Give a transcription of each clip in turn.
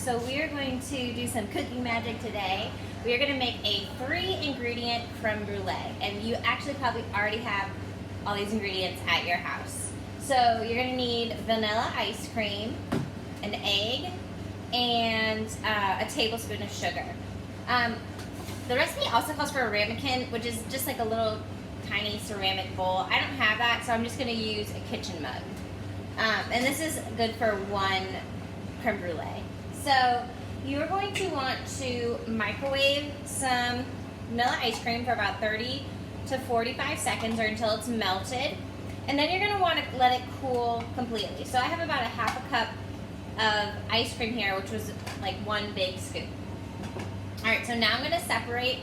so we are going to do some cooking magic today. We are going to make a 3-ingredient creme brulee, and you actually probably already have all these ingredients at your house. So you're going to need vanilla ice cream, an egg, and a tablespoon of sugar. The recipe also calls for a ramekin, which is just like a little tiny ceramic bowl. I don't have that, so I'm just going to use a kitchen mug. And this is good for 1 creme brulee. So you're going to want to microwave some vanilla ice cream for about 30 to 45 seconds or until it's melted. And then you're going to want to let it cool completely. So I have about a half a cup of ice cream here, which was like 1 big scoop. Alright, so now I'm going to separate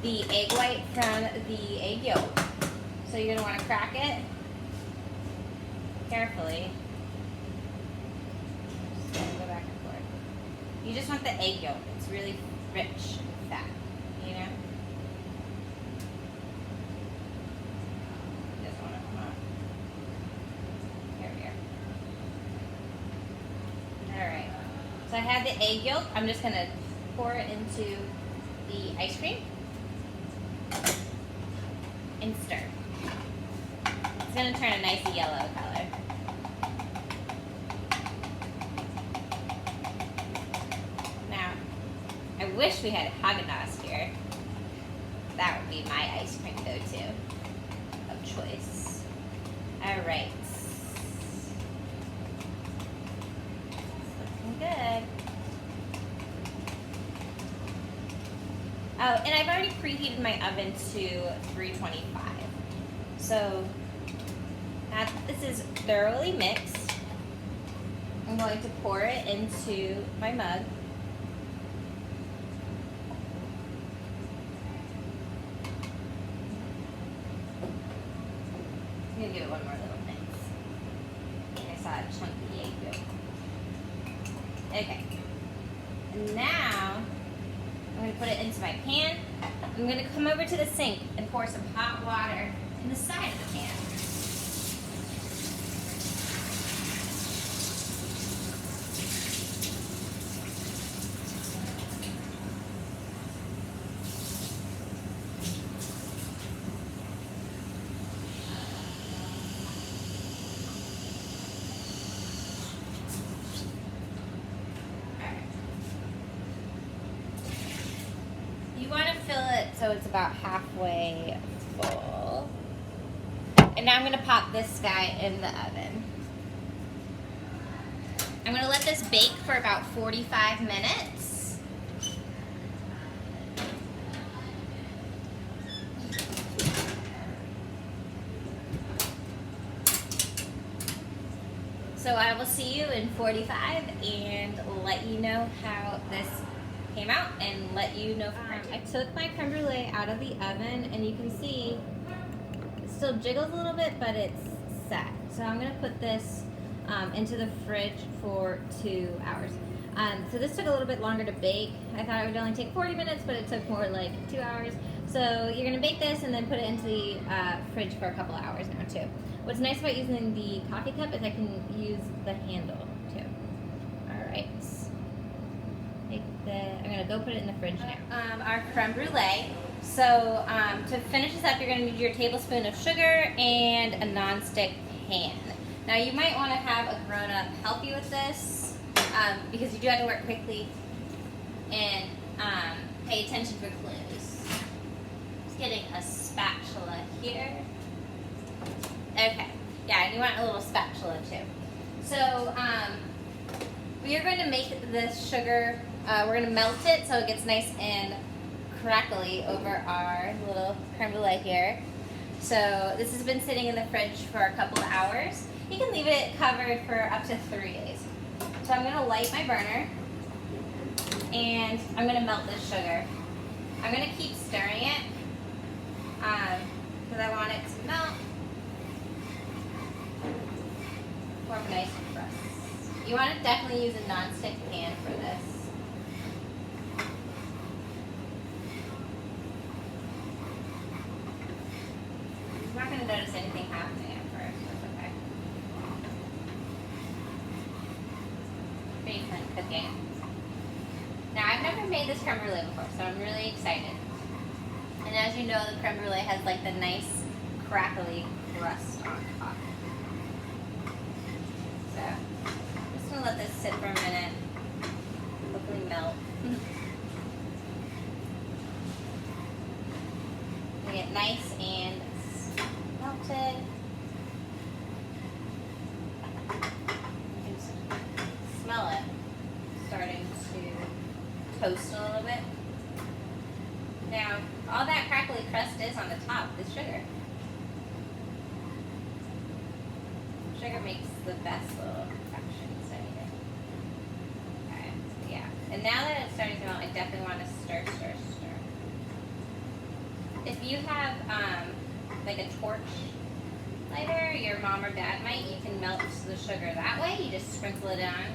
the egg white from the egg yolk. So you're going to want to crack it carefully. Just going to go back and forth. You just want the egg yolk. It's really rich and fat, you know? Just want to come up. Here we are. Alright. So I have the egg yolk. I'm just going to pour it into the ice cream and stir. It's going to turn a nice yellow color. Now, I wish we had Haagen-Dazs here. That would be my ice cream go-to of choice. Alright. Looking good. Oh, and I've already preheated my oven to 325. So now that this is thoroughly mixed, I'm going to pour it into my mug. I'm going to give it one more little mix. I saw a chunky egg yolk. Okay. And now I'm going to put it into my pan. I'm going to come over to the sink and pour some hot water in the side of the pan. You want to fill it so it's about halfway full. And now I'm going to pop this guy in the oven. I'm going to let this bake for about 45 minutes. So I will see you in 45 and let you know how this came out and let you know. I took my creme brulee out of the oven and you can see it still jiggles a little bit, but it's set. So I'm going to put this into the fridge for 2 hours. So this took a little bit longer to bake. I thought it would only take 40 minutes, but it took more like 2 hours. So you're going to bake this and then put it into the fridge for a couple of hours now too. What's nice about using the coffee cup is I can use the handle too. Alright. I'm going to go put it in the fridge now. Our creme brulee. So to finish this up, you're going to need your tablespoon of sugar and a non-stick pan. Now you might want to have a grown-up help you with this because you do have to work quickly and pay attention for clues. Just getting a spatula here. Okay, yeah, and you want a little spatula too. So we are going to make this sugar. We're going to melt it so it gets nice and crackly over our little creme brulee here. So this has been sitting in the fridge for a couple of hours. You can leave it covered for up to 3 days. So I'm going to light my burner and I'm going to melt this sugar. I'm going to keep stirring it because I want it to melt. Form nice crust. You want to definitely use a non-stick pan for this. You're not going to notice anything happening at first. That's okay. Pretty fun cooking. Now, I've never made this creme brulee before, so I'm really excited. And as you know, the creme brulee has like the nice crackly crust on top. So, I'm just gonna let this sit for a minute, hopefully melt. We get nice and melted. You can smell it starting to toast a little bit. Now, all that crackly crust is on the top is sugar. Sugar makes the best little fractions, anything. Okay, yeah. And now that it's starting to melt, I definitely want to stir, stir, stir. If you have like a torch lighter, your mom or dad might, you can melt the sugar that way. You just sprinkle it on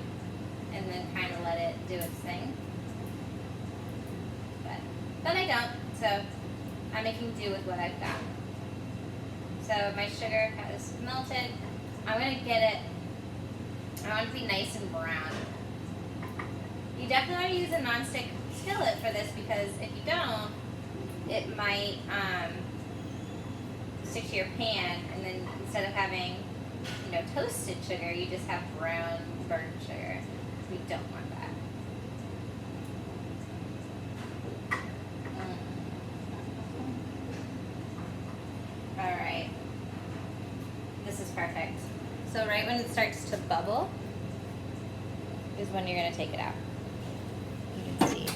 and then kind of let it do its thing. But I don't, so I'm making do with what I've got. So my sugar has melted. I'm going to get it, I want it to be nice and brown. You definitely want to use a nonstick skillet for this because if you don't, it might stick to your pan, and then instead of having, you know, toasted sugar, you just have brown burnt sugar. We don't want that. Alright. This is perfect. So right when it starts to bubble is when you're going to take it out. You can see.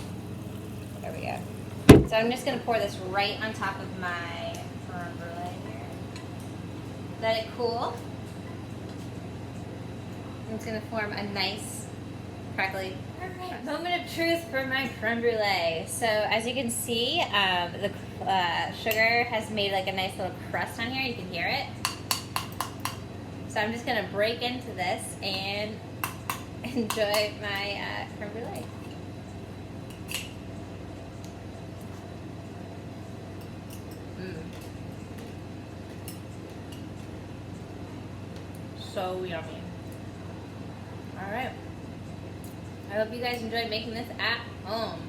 There we go. So I'm just going to pour this right on top of my creme brulee here. Let it cool. And it's going to form a nice crackly. Alright, moment of truth for my creme brulee. So as you can see, the sugar has made like a nice little crust on here. You can hear it. So I'm just going to break into this and enjoy my creme brulee. So yummy. Alright. I hope you guys enjoyed making this at home.